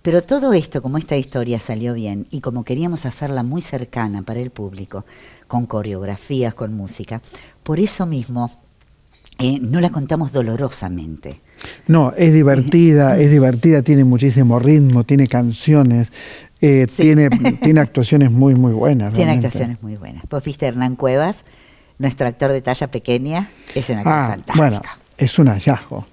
Pero todo esto, como esta historia salió bien y como queríamos hacerla muy cercana para el público, con coreografías, con música, por eso mismo no la contamos dolorosamente. No, es divertida, tiene muchísimo ritmo, tiene canciones, Sí. tiene actuaciones muy, muy buenas. Tiene realmente. actuaciones muy buenas. Vos viste a Hernán Cuevas, nuestro actor de talla pequeña, es un actor fantástica. Bueno, es un hallazgo.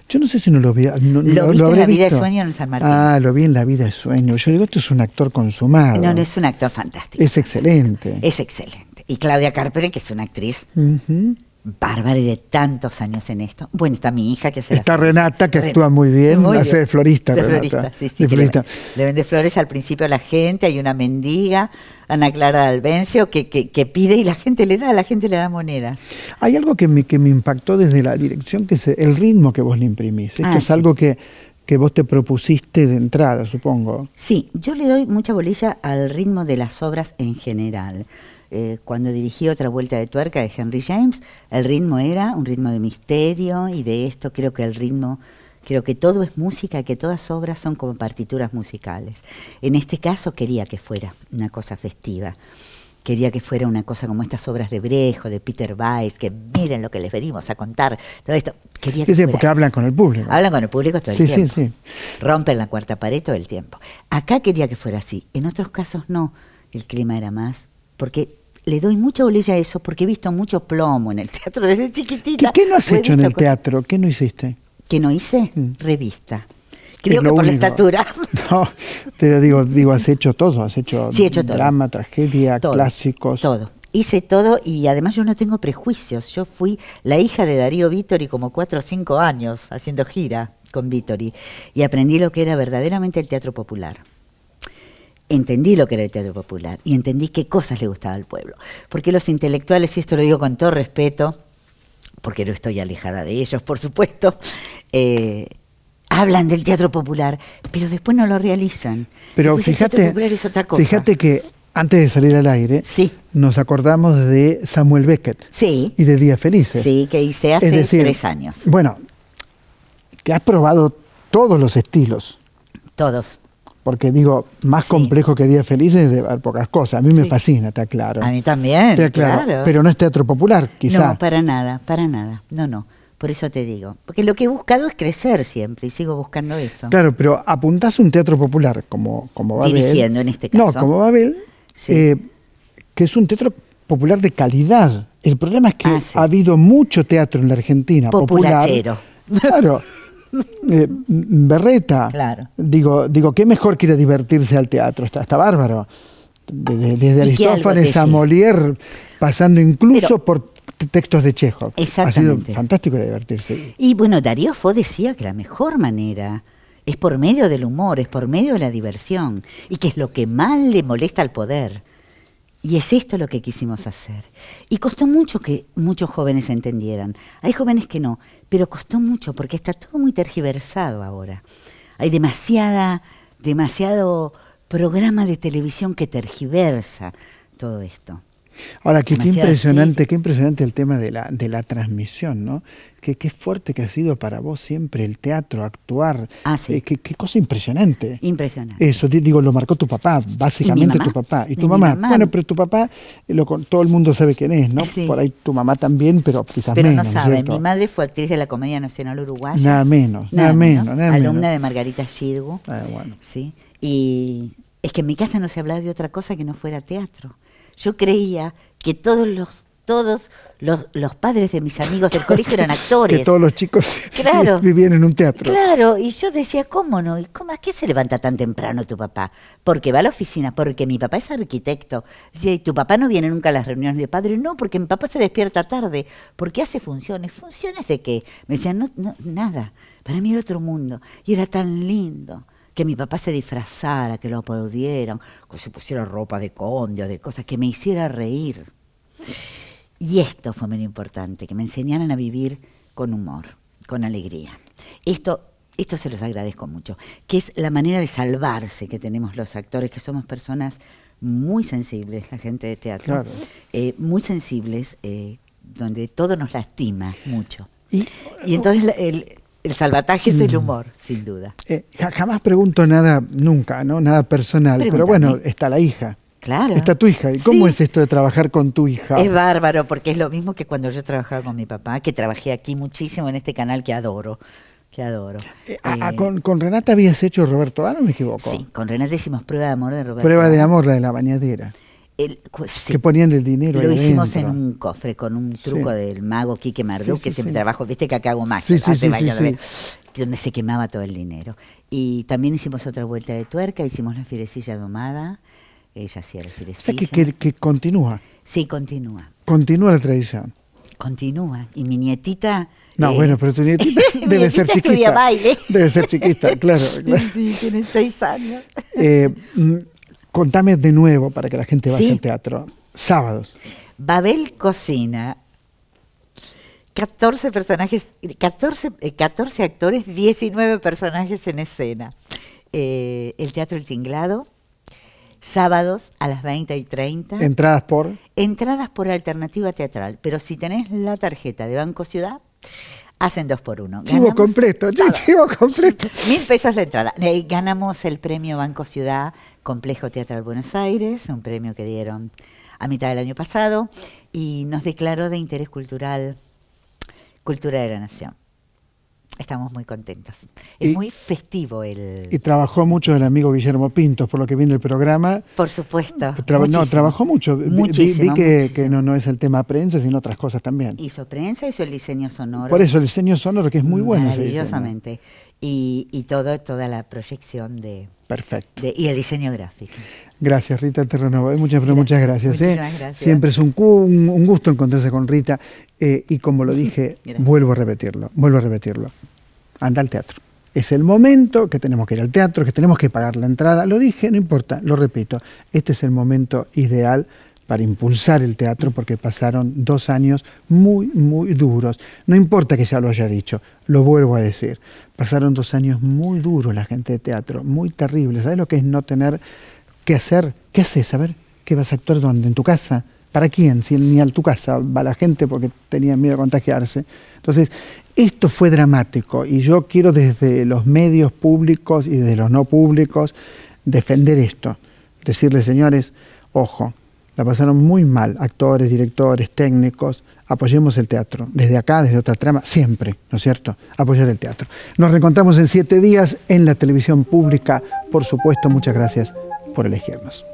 Yo no sé si no lo vi. ¿Lo viste en habré La vida de visto. sueño en San Martín? Lo vi en La vida de sueño. Yo digo, esto es un actor consumado. No, es un actor fantástico. Es excelente. Es excelente. Y Claudia Carpere, que es una actriz Ujú. bárbara y de tantos años en esto. Bueno, está mi hija que hace Está Renata, que actúa muy bien, hace de florista, de Renata. florista, sí, De que florista. le vende flores al principio a la gente, hay una mendiga, Ana Clara Dalbencio, que pide y la gente le da monedas. Hay algo que me impactó desde la dirección, que es el ritmo que vos le imprimís. Esto es sí. algo que vos te propusiste de entrada, supongo. Sí, yo le doy mucha bolilla al ritmo de las obras en general. Cuando dirigí Otra Vuelta de Tuerca de Henry James, el ritmo era un ritmo de misterio y de esto creo que todo es música, que todas obras son como partituras musicales. En este caso quería que fuera una cosa festiva. Quería que fuera una cosa como estas obras de Brecht o de Peter Weiss, que miren lo que les venimos a contar, todo esto. Quería que Sí, fuera porque eso. hablan con el público. Hablan con el público todo Sí, el sí, tiempo. sí. Rompen la cuarta pared todo el tiempo. Acá quería que fuera así. En otros casos no. El clima era más. Porque le doy mucha bolilla a eso, porque he visto mucho plomo en el teatro desde chiquitita. ¿Qué no has O he hecho en visto el cosas teatro? ¿Qué no hiciste? que no hice? Revista. Creo Es que lo por la único. estatura. No, te digo, has hecho todo. Has hecho, Sí, he hecho todo. drama, tragedia, Todo, clásicos. Todo. Hice todo y además yo no tengo prejuicios. Yo fui la hija de Darío Vittori como 4 o 5 años haciendo gira con Vittori y aprendí lo que era verdaderamente el teatro popular. Entendí lo que era el teatro popular y entendí qué cosas le gustaba al pueblo. Porque los intelectuales, y esto lo digo con todo respeto, porque no estoy alejada de ellos, por supuesto, hablan del teatro popular, pero después no lo realizan. Pero Después el teatro popular es otra cosa. fíjate que antes de salir al aire, Sí. nos acordamos de Samuel Beckett Sí, y de Días Felices. sí, que hice hace Es decir, 3 años. Bueno, que has probado todos los estilos. Todos. Porque digo, más Sí. complejo que Días Felices debe haber pocas cosas. A mí me Sí. fascina, está claro. A mí también, Está claro. claro. Pero no es teatro popular, quizá. No, para nada, para nada. No. Por eso te digo. Porque lo que he buscado es crecer siempre y sigo buscando eso. Claro, pero apuntás a un teatro popular como Babel. Dirigiendo en este caso. No, como Babel, Sí. que es un teatro popular de calidad. El problema es que Sí. ha habido mucho teatro en la Argentina Populachero. popular. Claro. Berreta. Claro. Digo, qué mejor que ir a divertirse al teatro. Está bárbaro. Desde Y que algo Aristófanes te a llegue. Molière, pasando incluso Pero- por textos de Chekhov. Ha sido Exactamente. fantástico ir a divertirse. Y bueno, Darío Fo decía que la mejor manera es por medio del humor, es por medio de la diversión, y que es lo que más le molesta al poder. Y es esto lo que quisimos hacer. Y costó mucho que muchos jóvenes entendieran. Hay jóvenes que no, pero costó mucho porque está todo muy tergiversado ahora. Hay demasiado programa de televisión que tergiversa todo esto. Ahora, qué Demasiado impresionante el tema de la transmisión, ¿no? Qué fuerte que ha sido para vos siempre el teatro, actuar. Ah, sí. Qué cosa impresionante. Impresionante. Eso, digo, lo marcó tu papá, básicamente tu papá. Y tu mamá. Bueno, pero tu papá, todo el mundo sabe quién es, ¿no? Sí. Por ahí tu mamá también, pero quizás Pero menos. no saben, ¿cierto? mi madre fue actriz de la Comedia Nacional Uruguaya. Nada menos. Alumna de Margarita Xirgu. Bueno. ¿Sí? Y es que en mi casa no se hablaba de otra cosa que no fuera teatro. Yo creía que todos los padres de mis amigos del colegio eran actores. Que todos los chicos Claro. vivían en un teatro. Claro, y yo decía, ¿cómo no? ¿Y cómo, a qué se levanta tan temprano tu papá? Porque va a la oficina, porque mi papá es arquitecto. Decía, ¿y tu papá no viene nunca a las reuniones de padre? No, porque mi papá se despierta tarde. ¿Por qué hace funciones? ¿Funciones de qué? Me decían, no, nada. Para mí era otro mundo. Y era tan lindo que mi papá se disfrazara, que lo aplaudieran, que se pusiera ropa de conde o de cosas, que me hiciera reír. Y esto fue muy importante, que me enseñaran a vivir con humor, con alegría. Esto se los agradezco mucho, que es la manera de salvarse que tenemos los actores, que somos personas muy sensibles, la gente de teatro, claro. Muy sensibles, donde todo nos lastima mucho. Y entonces el salvataje es el humor, sin duda. Jamás pregunto nada, nunca, ¿no? Nada personal, pero bueno, está la hija. Claro. Está tu hija. ¿Y cómo es esto de trabajar con tu hija? Es bárbaro, porque es lo mismo que cuando yo trabajaba con mi papá, que trabajé aquí muchísimo en este canal que adoro. Con Renata habías hecho Roberto A, ¿no me equivoco? Sí, con Renata hicimos Prueba de Amor de Roberto Prueba A. de Amor, la de la bañadera. Sí. Que ponían el dinero Lo ahí hicimos adentro. en un cofre con un truco del mago Quique Marduk, que siempre sí. trabajo, viste que acá hago magia, Sí. donde se quemaba todo el dinero. Y también hicimos otra vuelta de tuerca, hicimos la Firecilla domada, ella hacía la O Firecilla. sea que continúa. Sí, continúa. Continúa la tradición. Continúa. Y mi nietita... No, bueno, pero tu nietita debe ser chiquita. Estudia baile. Debe ser chiquita, claro. Sí, tiene 6 años. Contame de nuevo para que la gente vaya Sí. al teatro. Sábados. Babel Cocina. 14 personajes, 14 actores, 19 personajes en escena. El Teatro El Tinglado, sábados a las 20:30. Entradas por Alternativa Teatral, pero si tenés la tarjeta de Banco Ciudad, hacen 2x1. Chivo completo. 1.000 pesos la entrada. Ganamos el premio Banco Ciudad Complejo Teatral Buenos Aires, un premio que dieron a mitad del año pasado, y nos declaró de interés cultural Cultura de la Nación. Estamos muy contentos. Es muy festivo Y trabajó mucho el amigo Guillermo Pintos, por lo que viene el programa. Por supuesto. Trabajó mucho. Muchísimo. Vi que no es el tema prensa, sino otras cosas también. Hizo prensa, hizo el diseño sonoro. Por eso, el diseño sonoro, que es muy bueno. Maravillosamente. Y toda la proyección de... Perfecto. Y el diseño gráfico. Gracias, Rita Terranova. Muchas gracias. Muchísimas gracias. Siempre es un gusto encontrarse con Rita. Y como lo dije, vuelvo a repetirlo. Anda al teatro. Es el momento que tenemos que ir al teatro, que tenemos que pagar la entrada. Lo dije, no importa, lo repito. Este es el momento ideal para impulsar el teatro, porque pasaron 2 años muy, muy duros. No importa que ya lo haya dicho, lo vuelvo a decir. Pasaron 2 años muy duros la gente de teatro, muy terribles. ¿Sabes lo que es no tener qué hacer? ¿Qué haces? A ver, ¿qué vas a actuar dónde? ¿En tu casa? ¿Para quién? Si ni a tu casa va la gente porque tenía miedo de contagiarse. Entonces, esto fue dramático y yo quiero desde los medios públicos y desde los no públicos defender esto. Decirles, señores, ojo, la pasaron muy mal, actores, directores, técnicos. Apoyemos el teatro, desde acá, desde otra trama, siempre, ¿no es cierto? Apoyar el teatro. Nos reencontramos en 7 días en la televisión pública. Por supuesto, muchas gracias por elegirnos.